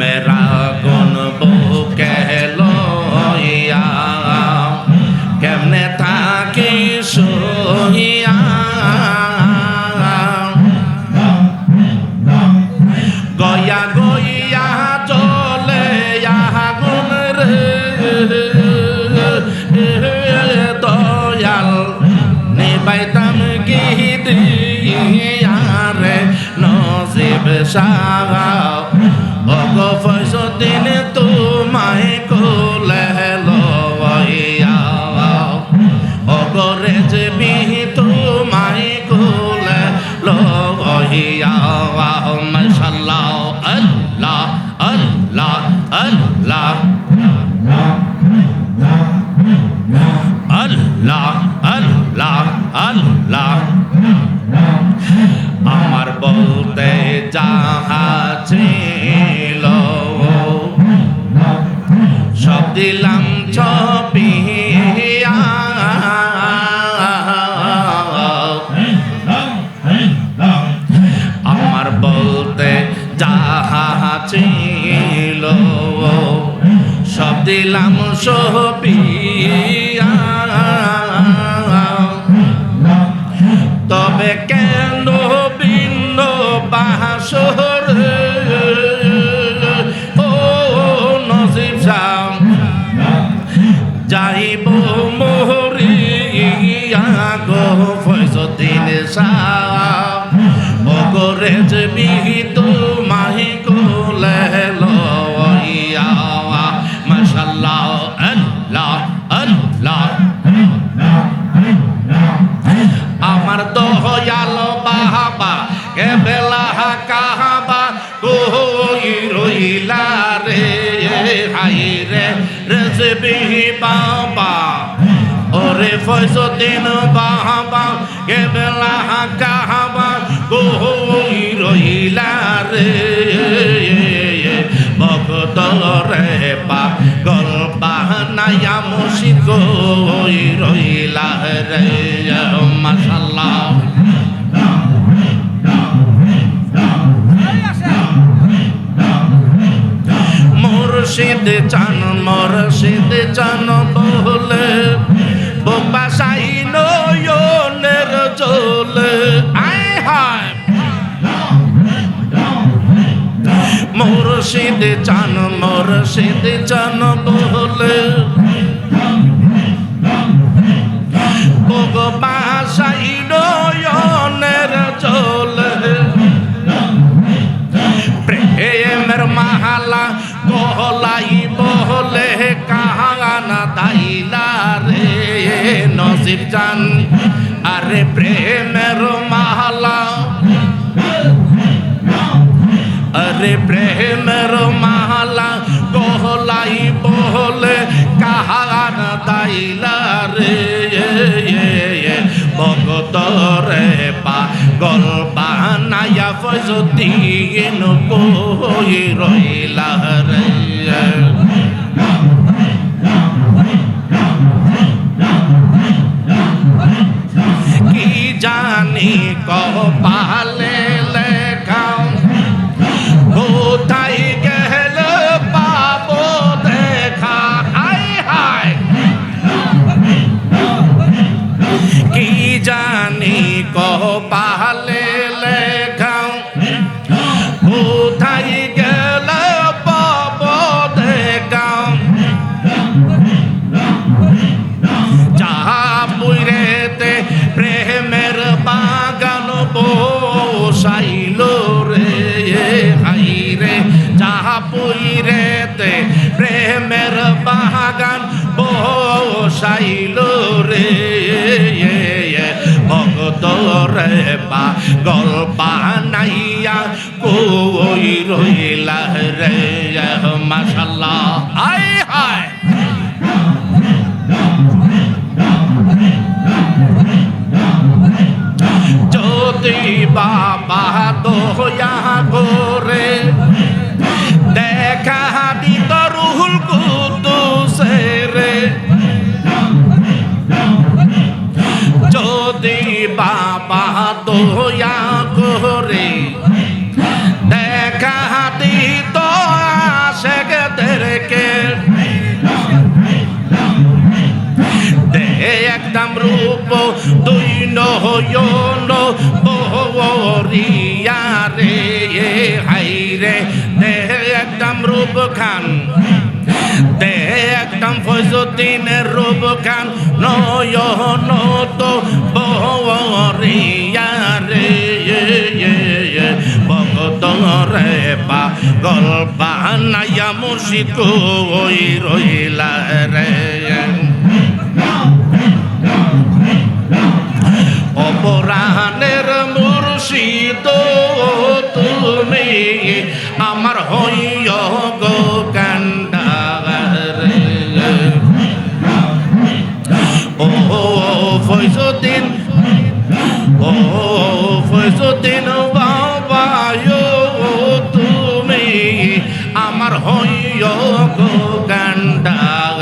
প্রেমেরা গুণ বুকে লইয়া কেমনে থাকি সহিয়া গয়া গইয়া চলে আগুন রে দয়াল নিবাইতাম কি দিয়া রে নসিব শাহ ওগো ফয়সুদ্দিন তোমায় কোলে লইয়া ওগো রেজবি তোমায় কোলে লইয়া মাশাআল্লাহ আল্লাহ আল্লাহ আল্লাহ আল্লাহ আল্লাহ আল্লাহ আমার বলতে যাহা ছিল সব দিলাম ছপিয়া আমার বলতে যাহা ছিল সব দিলাম ছপিয়া তবে কেন ভিন্ন বাসর ও নসিব শাহ যাইব মরিয়া গো ফয়সুদ্দিন শাহ ও গো রেজবি তোমায় কোলে লইয়া মাশাআল্লাহ আল্লাহ আল্লাহ আমার দয়াল বাবা কে বেলা কাহাবা কই রইলা রে হাই রে রেজবি বাবা ওরে ফয়সুদ্দিন বাবা কে বেলা কাহাবা কই রইলা রে ভক্ত রে পাগল বানায়া মুর্শিদ কই রইলা রে মাশাআল্লাহ মুর্শিদ চান বলে বাসাই নয়নের চলে আয় হায় মুর্শিদ চান বলে বাসাই নয়নের চলে প্রেমের মাহালা গলাই বলে কাহানা দাইলা রে নসিব জান আরে প্রেমের মাহালা আরে প্রেমের মাহালা গলাই বলে কাহানা দাইলা রে ভগত রে পাগল বানায়া ফয়সুদ্দিন কই রইলা রে কি জানি কপালে লেখা কোথায় গেল পাবো দেখা হায় হায় কি জানি কপালে লেখা কোথায় গেল পাবো দেখা যাহা পুইরেতে প্রেমের বাগান বসাইল রে হাই রে যাহা পুইরেতে প্রেমের বাগান বসাইল রে ভগত রে পাগল বানাইয়া কই রইলা রে মাশাআল্লাহ আয় হায় যদি বাবা দয়া করে দেখা দিত রুহুল কুদ্দুস রে যদি বাবা দয়া করে দেখা দিত দুই নয়ন বহরিয়া রে হাই রে দেখতাম রূপ খান দেখতাম ফজুদ্দিনের রূপ খান নয়ন তো বহরিয়া রে ভগত রে পাগল বানাইয়া মুর্শিদ কই রইলা রে অপরাণের মুর্শিদ তুমি আমার হইয় গো কান্ডার ও ফয়জুদ্দিন ও ফয়জুদ্দিন বাবা তুমি আমার হইয় গো কান্ডার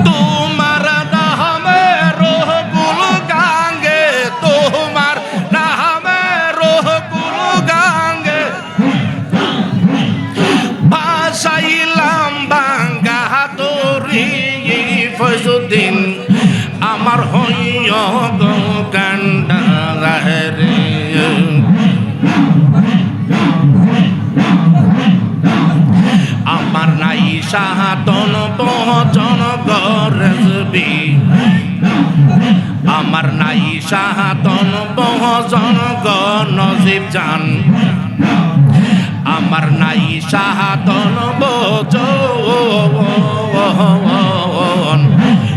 তোমার নামে রহগুল গাঙ্গে তোমার নামে রহগুল গাঙ্গে ভাসাইলাম বাঙ্গা তোরি ফয়জুদ্দিন আমার হইয় গো কান্ডার আমার নাই সাহাতন পহচন গরজবি আমার নাই সাহাতন পহচন গনজিব জান আমার নাই সাহাতন বচন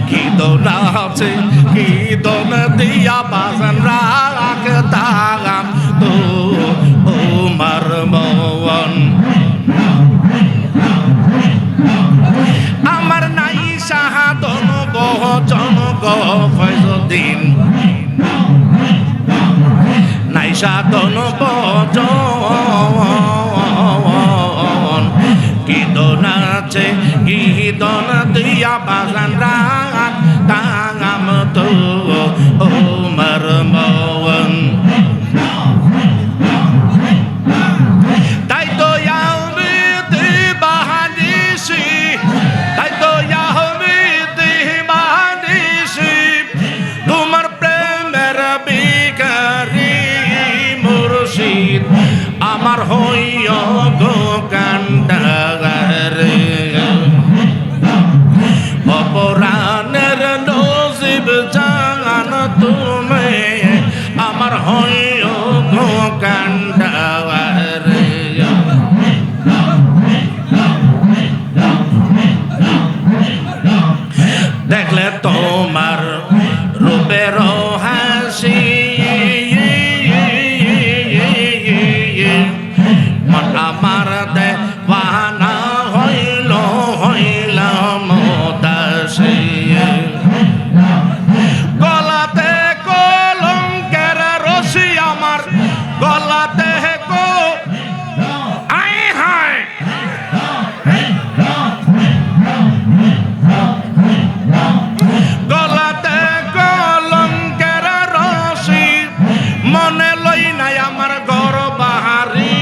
কি দোন আছে কি দোন দিয়া বাজন রাখ তাগাম তো উমর মওন আমার নাই সাহাতন বচন গো ফয়জুদ্দিন নাই সাধন বচন কি দোন আছে কি দোন দিয়া বাজান রাত তাগাম তো উমর মওন তাই তো আমি দিবানিসি তাই তো আমি দিবানিসি তোমার প্রেমের বিকারি মুর্শিদ আমার হইয় গো কান্ডার অপরাণের নজিব জান তুমি আমার হইয় গো কান্ডার দেখলে তোমার রূপের হাসি মন আমার দেওয়ানা হইল হইল মোদাসি গলাতে কলঙ্কের রশি আমার গলাতে কো আই হায় গলাতে কলঙ্কের রশি মনে লই নাই আমার ঘর বাহারি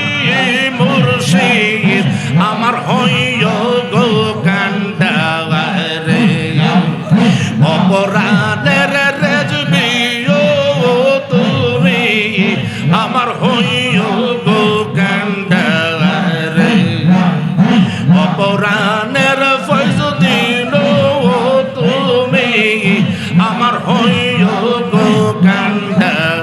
মুর্শিদ আমার হইয় গো কান্ডার অপরাধের রেজবি ও তুমি আমার হইয় গো কান্ডার অপরাণের ফয়জুদ্দিন তুমি আমার হইয় গো কান্ডার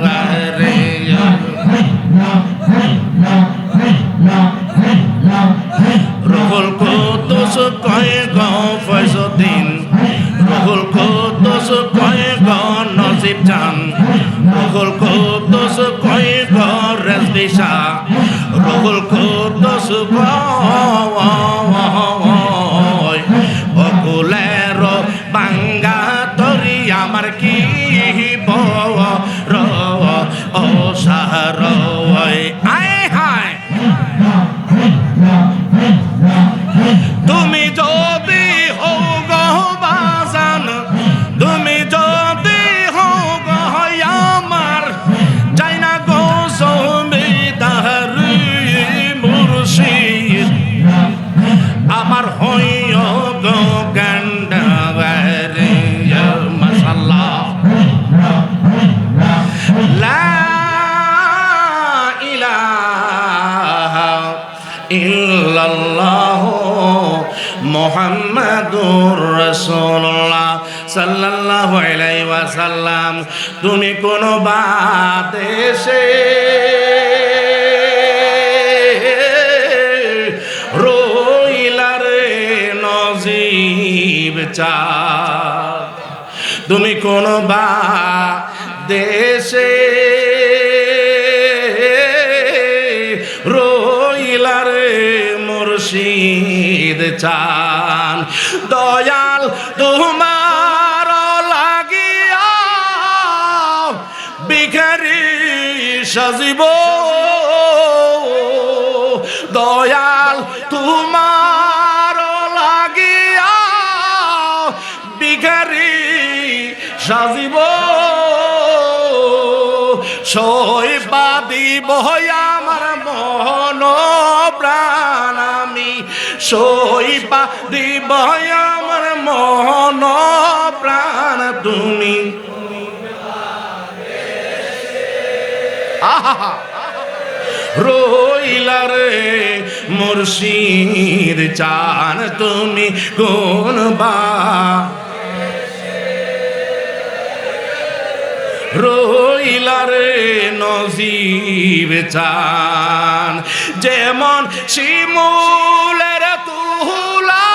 রুহুল কুদ্দুস কয় গো ফয়জুদ্দিন রুহুল কুদ্দুস কয় গো নজিব জান রুহুল কুদ্দুস কয় গো রেজবি শাহ রুহুল কুদ্দুস কয় অকুলের বাঙ্গা তরি আমার কি ও সাহার আয় হায় তুমি যদি হও গো বাজান তুমি যদি হও গো আমার যাই না গো জমিদার মুর্শিদ ইল্লাল্লাহু মুহাম্মাদুর রাসূলুল্লাহ সাল্লাল্লাহু আলাইহি ওয়াসাল্লাম। তুমি কোন বাদেশে রইলা রে নজিব চাঁদ, তুমি কোন বাদেশে রইলা রে মুর্শিদ চান। দয়াল তোমার লাগিয়া ভিখারি সাজিব, দয়াল তোমার লাগিয়া ভিখারি সাজিব। সইবা দিব আমার মন প্রাণ, আমি সইবা দিব আমার মন প্রাণ, তুমি আহা রইলা রে মুর্শিদ চান, তুমি কোন রইলা রে নজিব চান। যেমন শিমুলের তুলা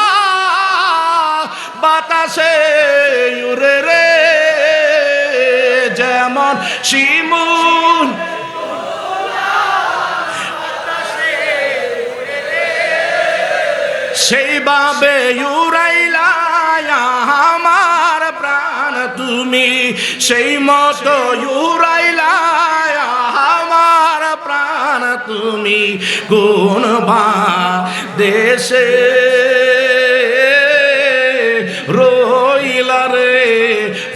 বাতাসে উড়ে রে, যেমন শিমুল সেইভাবে উড়াইলা আমার প্রাণ, তুমি সেই মতো উড়াইলা আমার প্রাণ, তুমি কোন দেশে রইলা রে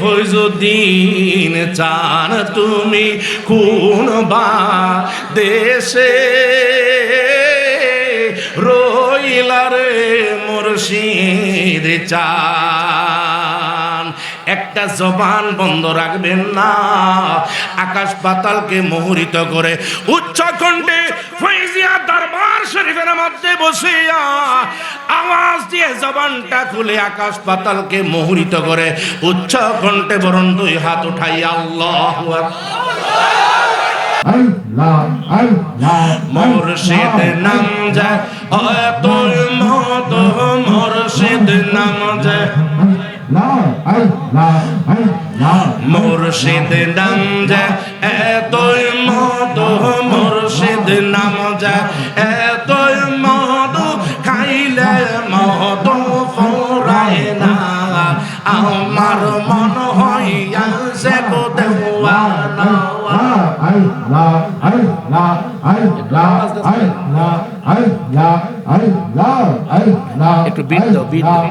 ফৈজুদ্দিন চান, তুমি কোন দেশে রইলা রে মুর্শিদ চান। একটা জবান বন্ধ রাখবেন না, আকাশ পাতালকে মোহিত করে উচ্চ কণ্ঠে ফৈজিয়া দরবার শরীফের মধ্যে বসিয়া আওয়াজ দিয়ে জবানটা খুলে আকাশ পাতালকে মোহিত করে উচ্চ কণ্ঠে বরং দুই হাত উঠাইয়া আল্লাহু মুর্শিদ নাম যায় তোর মত, মুর্শিদ নাম যায় মুর্শিদ নাম যায় এতই মধু, মুর্শিদ নাম যায় এতই মধু, খাইলে মধু ফুরায় না, আমার মন হইয়াছে গো দেওয়ানা। একটু বিট দাও, বিট দাও।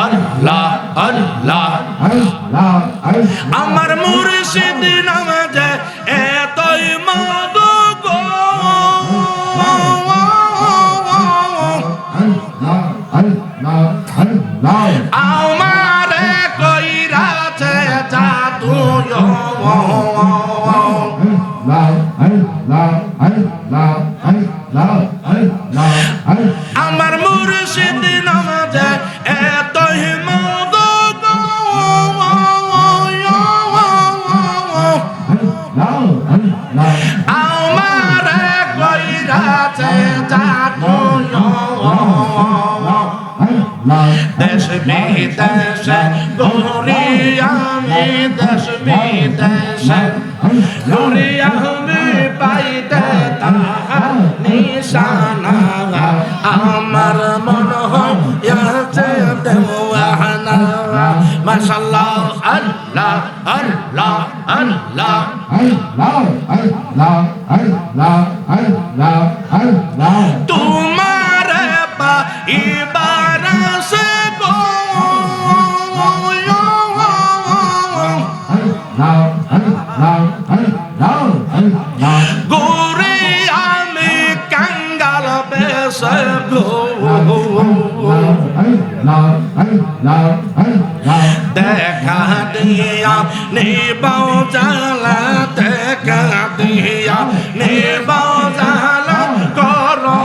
আল্লাহ আল্লাহ আমার মুর্শিদ নাম যায় এতই মধু গো, আমারে কইরাছে জাদু, আমার মুর্শিদ নাম যায় এতই মধু গো, আমারে কইরাছে জাদু, দেশ বিদেশে ঘুরি আমি, দেশ বিদেশে ঘুরি আমি, পাইতে তাহার নিশানা, আমার মন হইয়াছে দেওয়ানা। মাশাআল্লাহ আল্লাহ আল্লাহ আল্লাহ তোমার পাইবার সে গো, গোরে আমি কাঙ্গাল বেশে গো, দেখা দিয়া নিবাও জ্বালা, দেখা দিয়া নিবাও জ্বালা, করো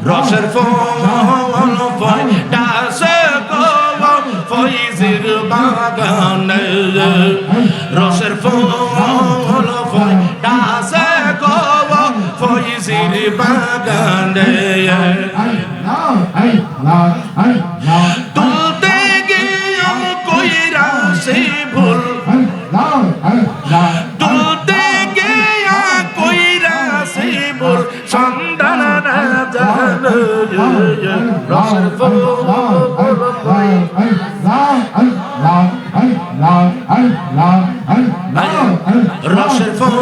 রসের ফল ফয়টাছে গো ফয়জির বাগানে রসের ফল ফয়টাছে গো ফয়জির বাগানে তুলতে গিয়ে কইরা সে ভুল তুলতে গিয়ে কইরা সে ভুল সন্ধান না জানো রসের ফল রসের ফল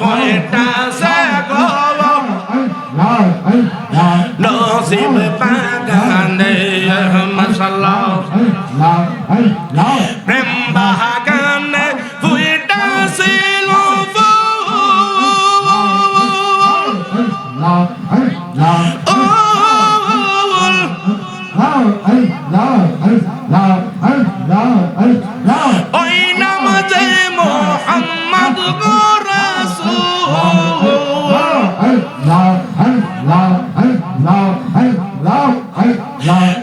ফয়টাছে গো নসিব বাগানে মাশাআল্লাহ প্রেম বাগানে ফুটাছিল ওই নাম যে মোহাম্মদ গো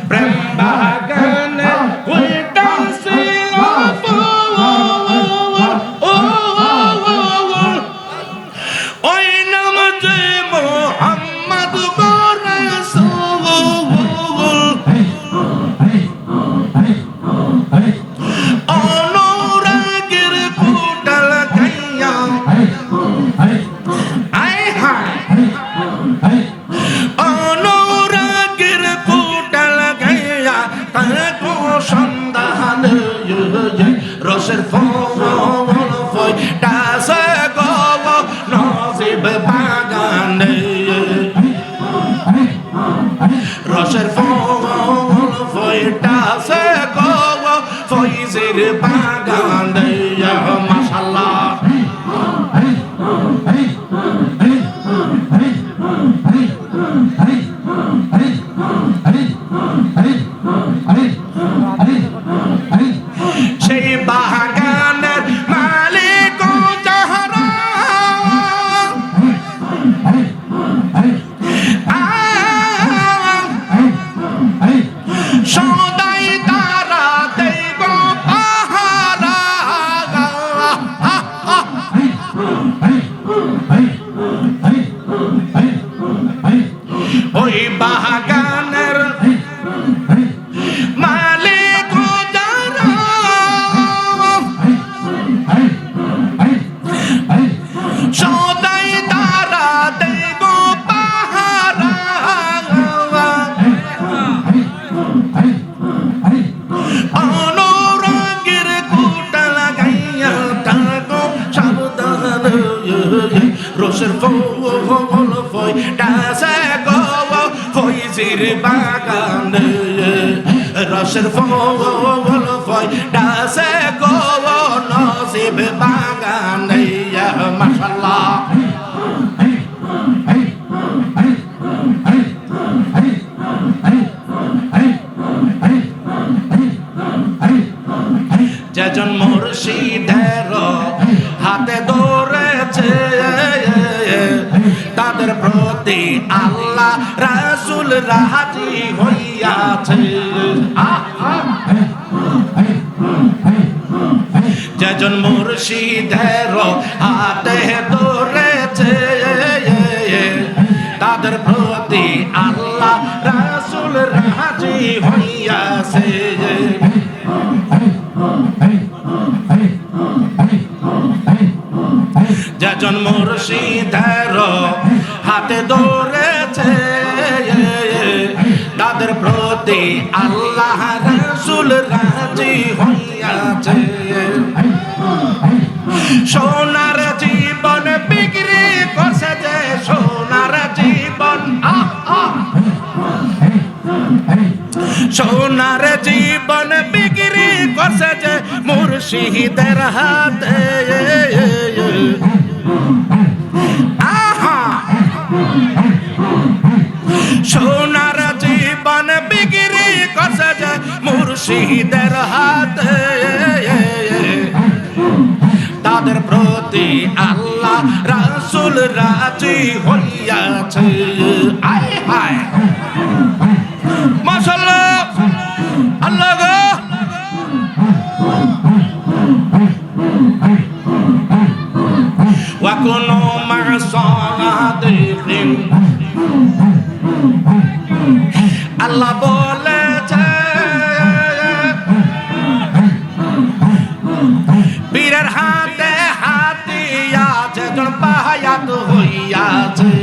প্রেম বাগানে ফুটাছিল ওই নাম যে মোহাম্মদ গো রাসূল অনুরাগের কুটাল গাইয়া আয় হায় অনুরাগের কুটাল গাইয়া তাকো সন্ধান রসের ফল ফয়টাছে গো নসিব বাগানে রসের ফল ফয়টাছে গো ফয়জির বাগানে মাশাআল্লাহ সেই বাগানের মালিক যাহারা সদাই তারা দেব পাহারা ওই বাগানের মালিক যারা সদাই তারা দেব পাহারা অনুরাগের কুটা লাগাইয়া তাকো সাবধান রসের ফল ফয়টাছে গো ফয়জির বাগানে রসের ফল ফয়টাছে গো নসিব বাগানে মাশাআল্লাহ যেজন মুর্শিদের হাতে ধরেছে তাদের প্রতি আল্লাহ রাসূল রাজি হইয়াছে যেজন মুর্শিদের হাতে ধরেছে তাদের প্রতি আল্লাহ রাসূল রাজি হইয়াছে যেজন মুর্শিদের হাতে ধরেছে তাদের প্রতি আল্লাহ রাসূল রাজি হইয়াছে সোনার জীবন বিক্রি করছে যে সোনার জীবন সোনার জীবন বিক্রি করছে যে মুর্শিদের হাতে সোনার জীবন বিক্রি করছে যে মুর্শিদের হাতে তাদের প্রতি আল্লাহ রাসূল রাজি হইয়াছে আয় হায় মাশাআল্লাহ আল্লাহ গো ওয়া কুনু মা সাদিকিন আল্লাহ বলেছে পীরের হাতে হাতিয়া যেজন বায়াত হইয়াছে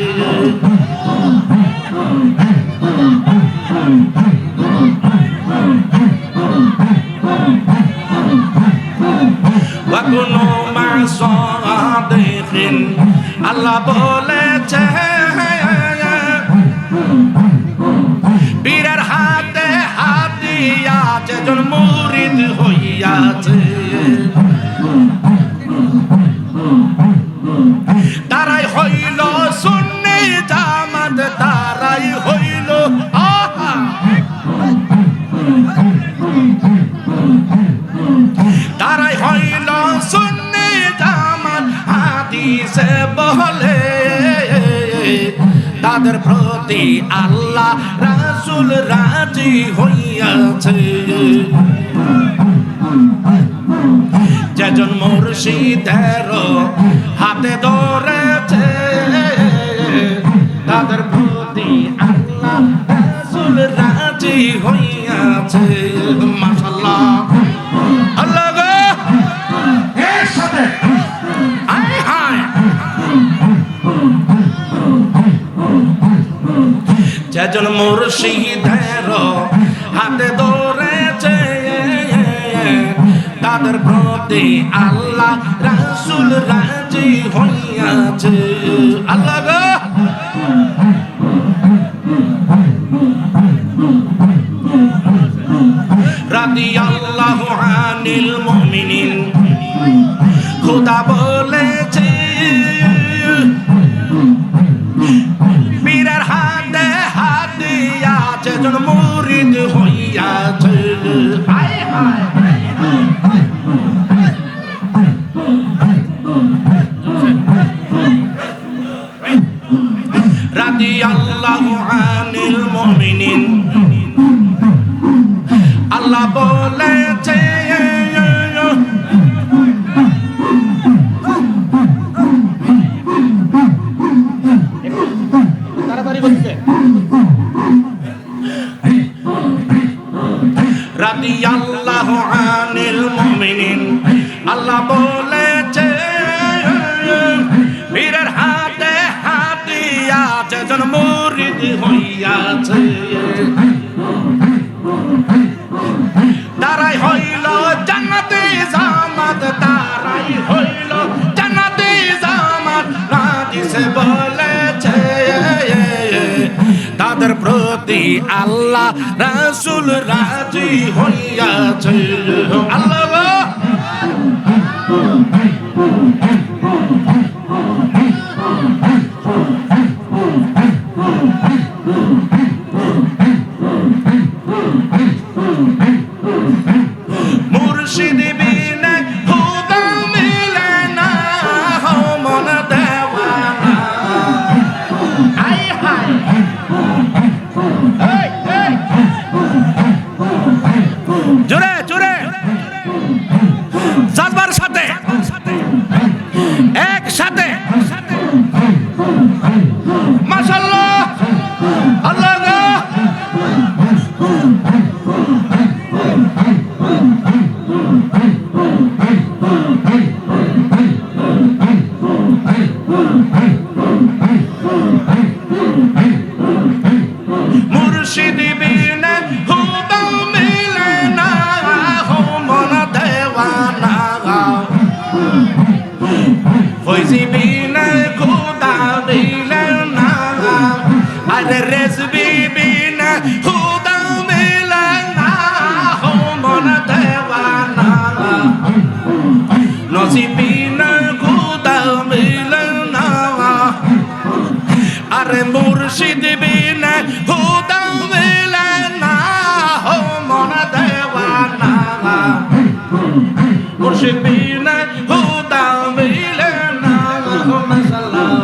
ওয়া কুনু মা সাদিকিন আল্লাহ বলেছে পীরের হাতে হাতিয়া যেজন মুরিদ হইয়াছে তারাই হইল সুন্নি জামাত তারাই হইল তারাই হইল সুন্নি জামাত হাদিসে বলে তাদের প্রতি আল্লাহ রাসূল রাজি হইয়াছে যেজন মুর্শিদের হাতে ধরেছে তাদের প্রতি আল্লাহ রাসূল রাজি হইয়াছে মাশাআল্লাহ আল্লাহ গো এর সাথে আয় হায় যেজন মুর্শিদের হাতে ধরেছে তাদের প্রতি আল্লাহ রাসূল রাজি হইয়াছে আল্লাহ গো রাদিয়াল্লাহু আনিল মুমিনিন খোদা বলেছে পীরের হাতে হাতিয়া যেজন মুরিদ হইয়াছে হায় হায় রাদিয়াল্লাহু আনিল মুমিনিন আল্লাহ বলেছে তাড়াতাড়ি বলতে রাদিয়াল্লাহু আনিল মুমিনিন আল্লাহ বলেছে পীরের হাতে হাতিয়া যেজন মুরিদ হইয়াছে তারাই হইল জান্নাতি জামাত তারাই হইল জান্নাতি জামাত হাদিসে বলেছে তাদের প্রতি আল্লাহ রাসূল রাজি হইয়াছে আল্লাহ মুর্শিদ বিনে খুদা মিলে না হো মন দেওয়ানা আয় হায় এই এই জোরে জোরে সাতবার সাথে একসাথে মাশাআল্লাহ আল্লাহ গো মুর্শিদ বিনে খুদা মিলে না হো মন দেওয়ানা ফয়জি বিনে খুদা মিলে না আরে রেজবি বিনে খুদা মিলে না হো মন দেওয়ানা নসিব বিনে খুদা মিলে না আরে মুর্শিদ বিনে খুদা মিলে না হো মন দেওয়ানা মুর্শিদ বিনে খুদা মিলে না হো মাশাআল্লাহ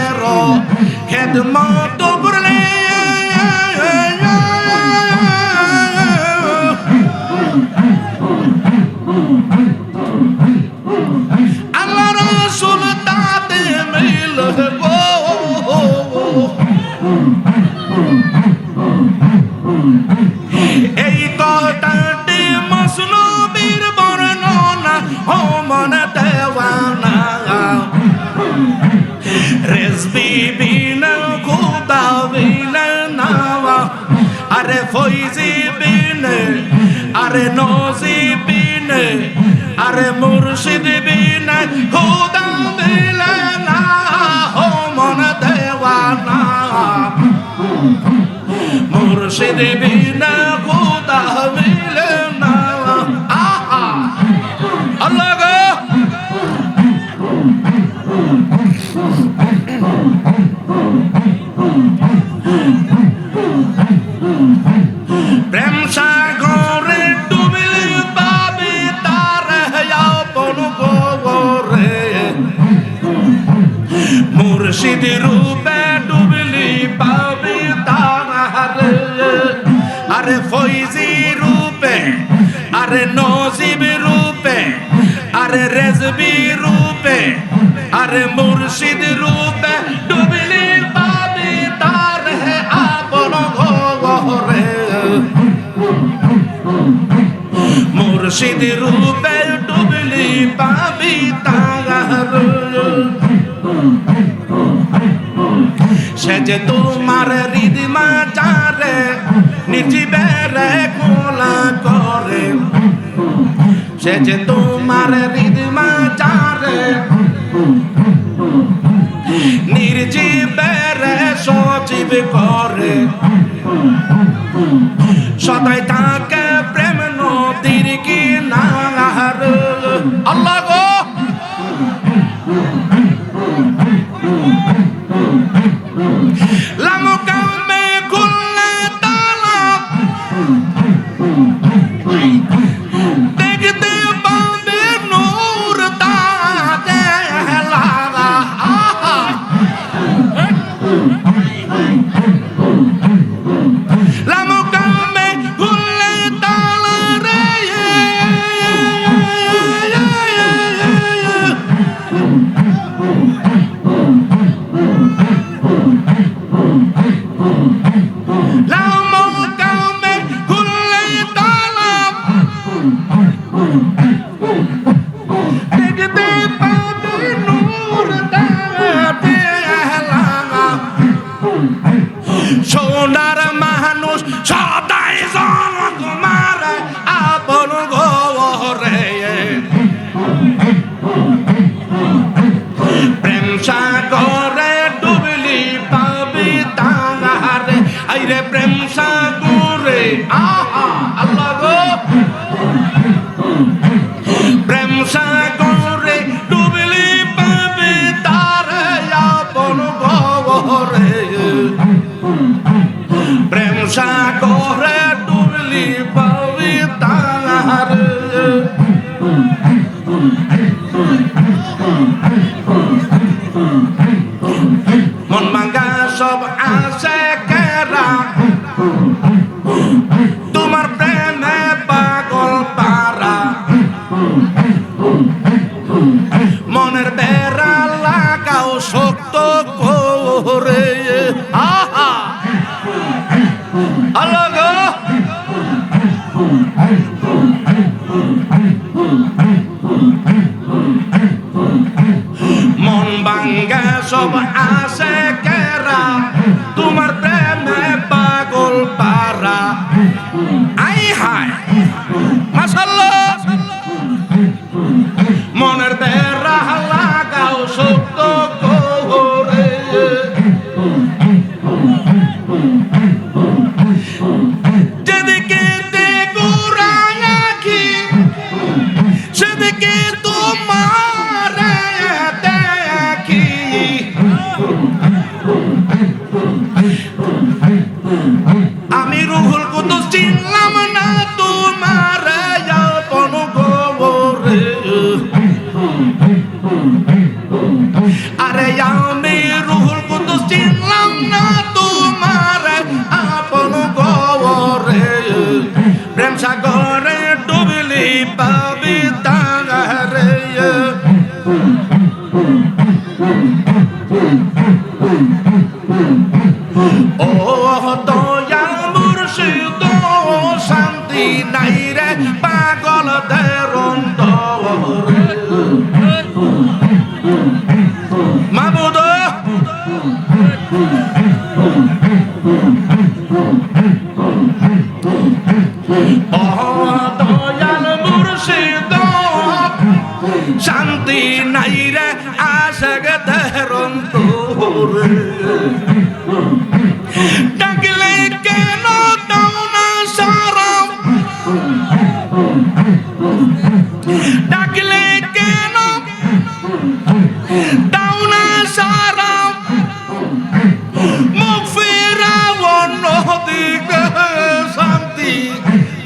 মুর্শিদের খেদমত করলে আল্লাহ রাসূল তাতে মিলব এই কথাটি মসনবীর বর্ণনা ও মন দেওয়ানা রেজবি বিন খুদা বিন নাওয়া আরে ফয়জি বিন আরে নজি বিন আরে মুর্শিদ বিন খুদা বিন না ও মন দেওয়ানা মুর্শিদ বিন খুদা বিন না আহা আল্লাহ গো প্রেম সাগরে ডুবিলি পাবি তার আপন গোরে মুর্শিদ রূপে ডুবিলি পাবি তার আরে ফয়জি রূপে আরে নজিব রূপে আরে রেজবি রূপে আরে মুর্শিদ রূপে ডুবিলি পাবি তার আপন গোরে মুর্শিদ রূপে ডুবলি পাবি তার সে যে তোমার হৃদমা চারে নিজিবের খোলা করে সে যে তোমার হৃদমা চারে নির্জীবের সজীব করে সদাই থাকে প্রেম নদীর কিনার আল্লাহ গো লামকামে খুললে তালা দেখতে পাবে নূর তাতে লাগা লামকামে খুললে তালা রে লামকামে খুললে তালা দেখতে পাবে নূর তাতে লাগা সোনার মানুষ সদাই জনক মারে আপন ঘরে প্রেম সাগরে ডুবলি পাবি তাহারে আইরে প্রেম সাগরে আহা আল্লাহ গো প্রেম সাগরে ডুবলি পাবি তারে আপন ঘরে প্রেম সাগরে ডুবলি পাবি তার মন মাঙ্গা সব আসে কেরা তোমার প্রেমে পাগল পারা মনের বেড়া লাগাও শক্ত করে আহা আল্লাহ গো মন ভাঙ্গা সব আসে কেরা তোমার প্রেমে পাগল পারা আই হায় মাশাআল্লাহ মনের বেড়া লাগাও শক্ত করে যেদিকে দেখুরাই আঁখি সেদিকে তোমার দেখি ও দয়াল মুর্শিদ শান্তি নাই রে পাগলদের অন্তরে মাবুদ ও দয়াল মুর্শিদ শান্তি নাই রে আশিকদের অন্তরে ডাকলে কেন দাও না সারা ডাকলে কেন দাও না সারা মুখ ফেরাও অন্যদিকে শান্তি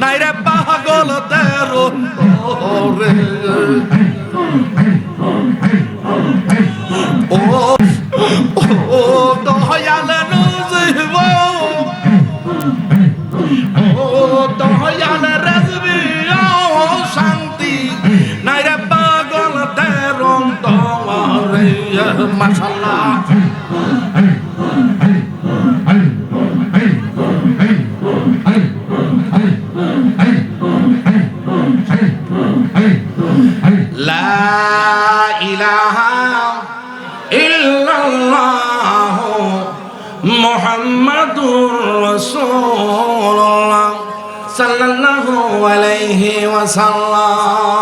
নাই রে পাগলদের অন্তরে ও দয়াল নজিব ও দয়াল রাজবি ও শান্তি নাই রে পাগলদের অন্তরে মাশাআল্লাহ লা ইলাহা ইল্লাল্লাহ মুহাম্মাদুর রাসূলুল্লাহ সাল্লাল্লাহু আলাইহি ওয়াসাল্লাম